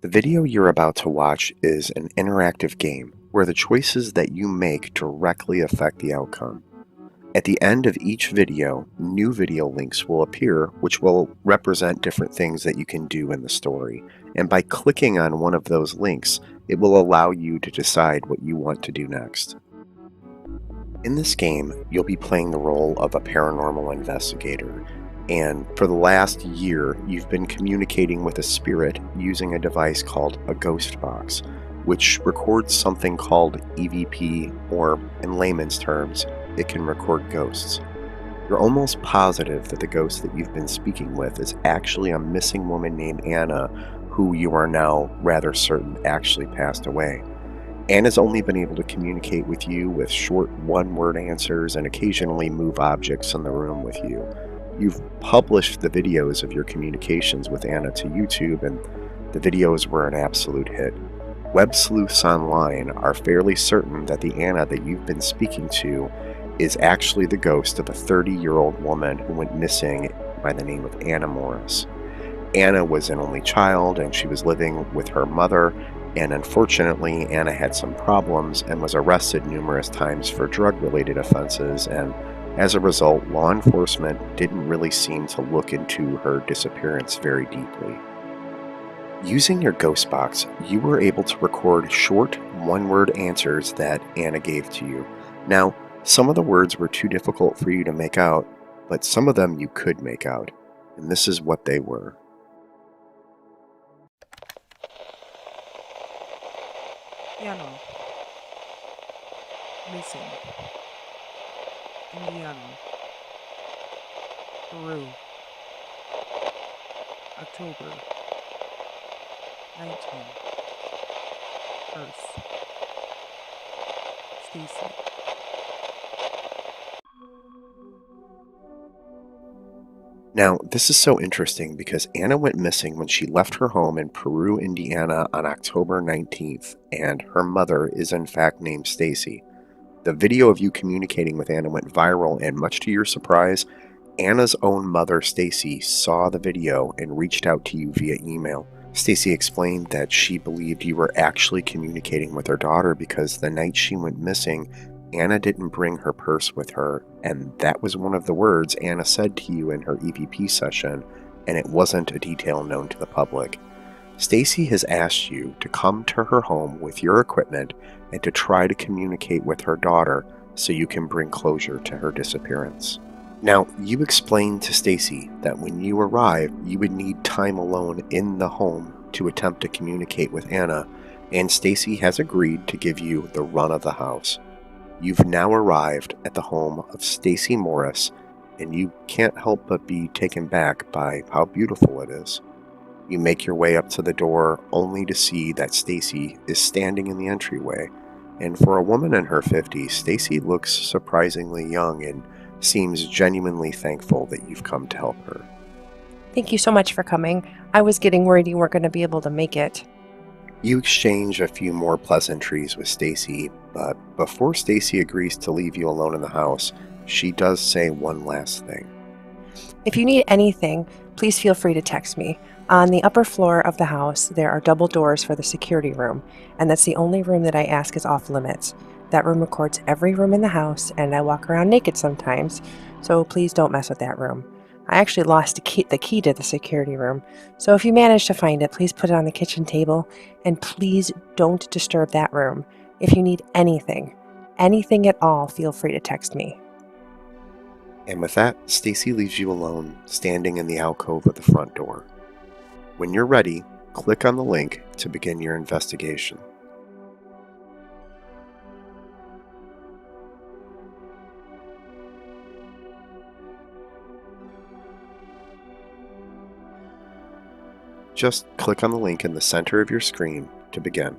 The video you're about to watch is an interactive game where the choices that you make directly affect the outcome. At the end of each video, new video links will appear which will represent different things that you can do in the story. And by clicking on one of those links, it will allow you to decide what you want to do next. In this game, you'll be playing the role of a paranormal investigator, and for the last year, you've been communicating with a spirit using a device called a ghost box, which records something called EVP, or in layman's terms, it can record ghosts. You're almost positive that the ghost that you've been speaking with is actually a missing woman named Anna, who you are now rather certain actually passed away. Anna's only been able to communicate with you with short one-word answers and occasionally move objects in the room with you. You've published the videos of your communications with Anna to YouTube, and the videos were an absolute hit. Web sleuths online are fairly certain that the Anna that you've been speaking to is actually the ghost of a 30-year-old woman who went missing by the name of Anna Morris. Anna was an only child, and she was living with her mother, and unfortunately Anna had some problems and was arrested numerous times for drug-related offenses, and as a result, law enforcement didn't really seem to look into her disappearance very deeply. Using your ghost box, you were able to record short, one-word answers that Anna gave to you. Now, some of the words were too difficult for you to make out, but some of them you could make out, and this is what they were. Piano. Missing. Indiana. Peru. October. 19. Earth. Stacy. Now, this is so interesting because Anna went missing when she left her home in Peru, Indiana on October 19th, and her mother is in fact named Stacy. The video of you communicating with Anna went viral, and much to your surprise, Anna's own mother, Stacy, saw the video and reached out to you via email. Stacy explained that she believed you were actually communicating with her daughter because the night she went missing, Anna didn't bring her purse with her, and that was one of the words Anna said to you in her EVP session, and it wasn't a detail known to the public. Stacy has asked you to come to her home with your equipment and to try to communicate with her daughter so you can bring closure to her disappearance. Now, you explained to Stacy that when you arrive, you would need time alone in the home to attempt to communicate with Anna, and Stacy has agreed to give you the run of the house. You've now arrived at the home of Stacy Morris, and you can't help but be taken back by how beautiful it is. You make your way up to the door only to see that Stacy is standing in the entryway, and for a woman in her 50s, Stacy looks surprisingly young and seems genuinely thankful that you've come to help her. Thank you so much for coming. I was getting worried you weren't going to be able to make it. You exchange a few more pleasantries with Stacy, but before Stacy agrees to leave you alone in the house, she does say one last thing. If you need anything, please feel free to text me. On the upper floor of the house, there are double doors for the security room, and that's the only room that I ask is off limits. That room records every room in the house, and I walk around naked sometimes, so please don't mess with that room. I actually lost the key to the security room, so if you manage to find it, please put it on the kitchen table, and please don't disturb that room. If you need anything at all, feel free to text me. And with that, Stacy leaves you alone, standing in the alcove of the front door. When you're ready, click on the link to begin your investigation. Just click on the link in the center of your screen to begin.